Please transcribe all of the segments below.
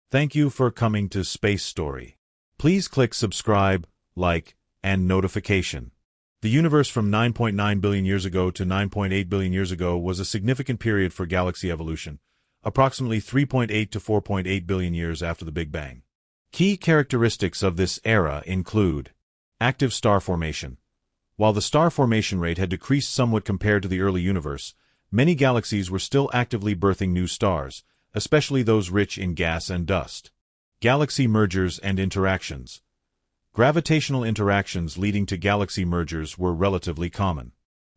Thank you for coming to Space Story. Please click subscribe, like, and notification. The universe from 9.9 billion years ago to 9.8 billion years ago was a significant period for galaxy evolution, approximately 3.8 to 4.8 billion years after the Big Bang. Key characteristics of this era include active star formation. While the star formation rate had decreased somewhat compared to the early universe, many galaxies were still actively birthing new stars, especially those rich in gas and dust. Galaxy mergers and interactions. Gravitational interactions leading to galaxy mergers were relatively common.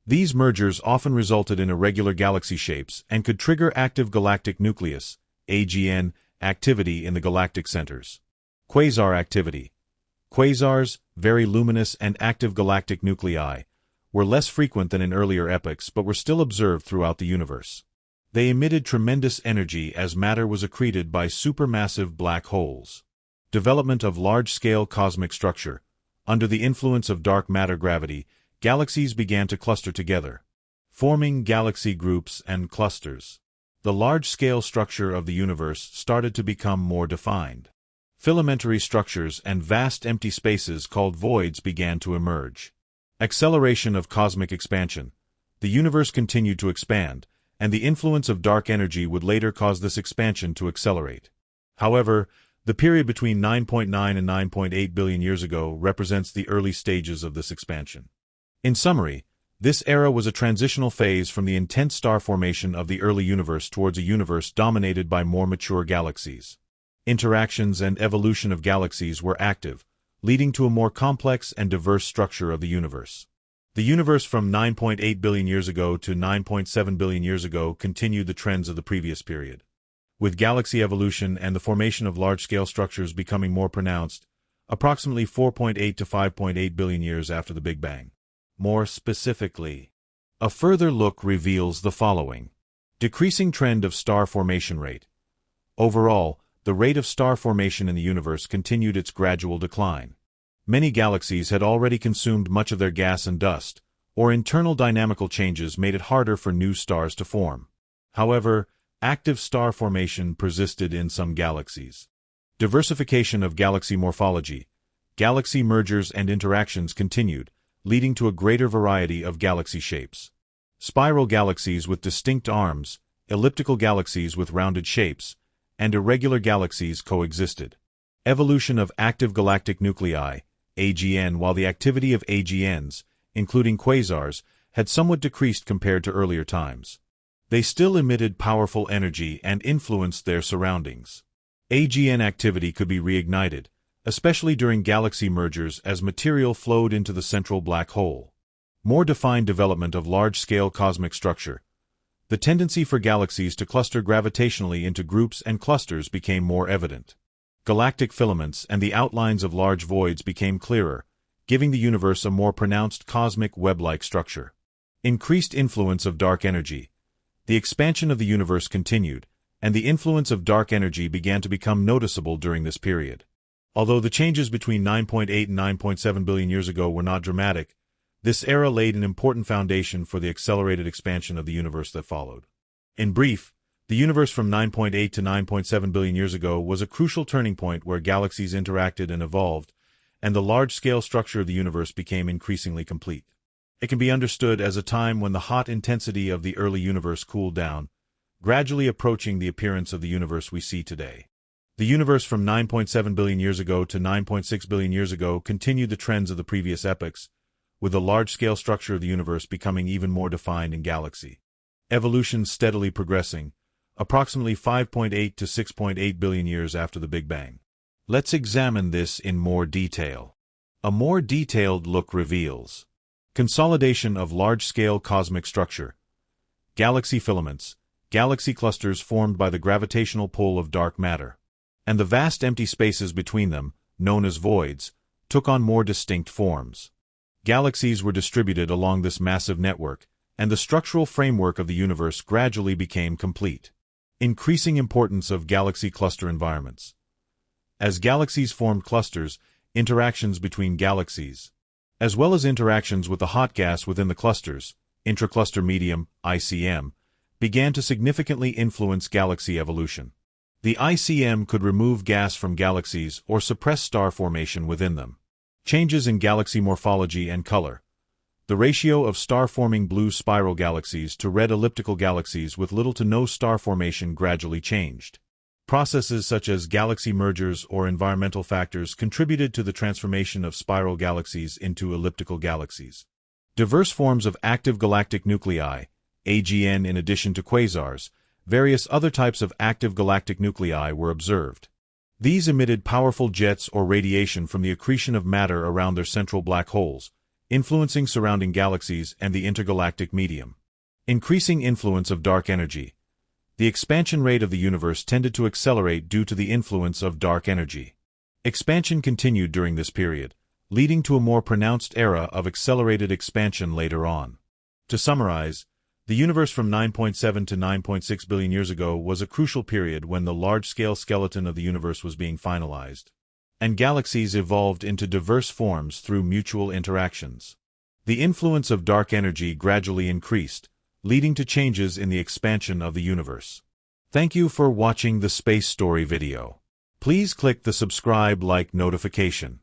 These mergers often resulted in irregular galaxy shapes and could trigger active galactic nucleus (AGN) activity in the galactic centers. Quasar activity. Quasars, very luminous and active galactic nuclei, were less frequent than in earlier epochs but were still observed throughout the universe. They emitted tremendous energy as matter was accreted by supermassive black holes. Development of large-scale cosmic structure. Under the influence of dark matter gravity, galaxies began to cluster together, forming galaxy groups and clusters. The large-scale structure of the universe started to become more defined. Filamentary structures and vast empty spaces called voids began to emerge. Acceleration of cosmic expansion. The universe continued to expand, and the influence of dark energy would later cause this expansion to accelerate. However, the period between 9.9 and 9.8 billion years ago represents the early stages of this expansion. In summary, this era was a transitional phase from the intense star formation of the early universe towards a universe dominated by more mature galaxies. Interactions and evolution of galaxies were active, leading to a more complex and diverse structure of the universe. The universe from 9.8 billion years ago to 9.7 billion years ago continued the trends of the previous period. With galaxy evolution and the formation of large-scale structures becoming more pronounced, approximately 4.8 to 5.8 billion years after the Big Bang. More specifically, a further look reveals the following. Decreasing trend of star formation rate. Overall, the rate of star formation in the universe continued its gradual decline. Many galaxies had already consumed much of their gas and dust, or internal dynamical changes made it harder for new stars to form. However, active star formation persisted in some galaxies. Diversification of galaxy morphology. Galaxy mergers and interactions continued, leading to a greater variety of galaxy shapes. Spiral galaxies with distinct arms, elliptical galaxies with rounded shapes, and irregular galaxies coexisted. Evolution of active galactic nuclei, AGN. While the activity of AGNs, including quasars, had somewhat decreased compared to earlier times, they still emitted powerful energy and influenced their surroundings. AGN activity could be reignited, especially during galaxy mergers as material flowed into the central black hole. More defined development of large-scale cosmic structure. The tendency for galaxies to cluster gravitationally into groups and clusters became more evident. Galactic filaments and the outlines of large voids became clearer, giving the universe a more pronounced cosmic web-like structure. Increased influence of dark energy. The expansion of the universe continued, and the influence of dark energy began to become noticeable during this period. Although the changes between 9.8 and 9.7 billion years ago were not dramatic, this era laid an important foundation for the accelerated expansion of the universe that followed. In brief, the universe from 9.8 to 9.7 billion years ago was a crucial turning point where galaxies interacted and evolved, and the large-scale structure of the universe became increasingly complete. It can be understood as a time when the hot intensity of the early universe cooled down, gradually approaching the appearance of the universe we see today. The universe from 9.7 billion years ago to 9.6 billion years ago continued the trends of the previous epochs, with the large-scale structure of the universe becoming even more defined in galaxy. Evolution steadily progressing, approximately 5.8 to 6.8 billion years after the Big Bang. Let's examine this in more detail. A more detailed look reveals consolidation of large-scale cosmic structure. Galaxy filaments, galaxy clusters formed by the gravitational pull of dark matter, and the vast empty spaces between them, known as voids, took on more distinct forms. Galaxies were distributed along this massive network, and the structural framework of the universe gradually became complete. Increasing importance of galaxy cluster environments. As galaxies formed clusters, interactions between galaxies, as well as interactions with the hot gas within the clusters, intracluster medium, ICM, began to significantly influence galaxy evolution. The ICM could remove gas from galaxies or suppress star formation within them. Changes in galaxy morphology and color. The ratio of star-forming blue spiral galaxies to red elliptical galaxies with little to no star formation gradually changed. Processes such as galaxy mergers or environmental factors contributed to the transformation of spiral galaxies into elliptical galaxies. Diverse forms of active galactic nuclei, AGN in addition to quasars, various other types of active galactic nuclei were observed. These emitted powerful jets or radiation from the accretion of matter around their central black holes, influencing surrounding galaxies and the intergalactic medium. Increasing influence of dark energy. The expansion rate of the universe tended to accelerate due to the influence of dark energy. Expansion continued during this period, leading to a more pronounced era of accelerated expansion later on. To summarize, the universe from 9.7 to 9.6 billion years ago was a crucial period when the large-scale skeleton of the universe was being finalized, and galaxies evolved into diverse forms through mutual interactions. The influence of dark energy gradually increased, leading to changes in the expansion of the universe. Thank you for watching the Space Story video. Please click the subscribe like notification.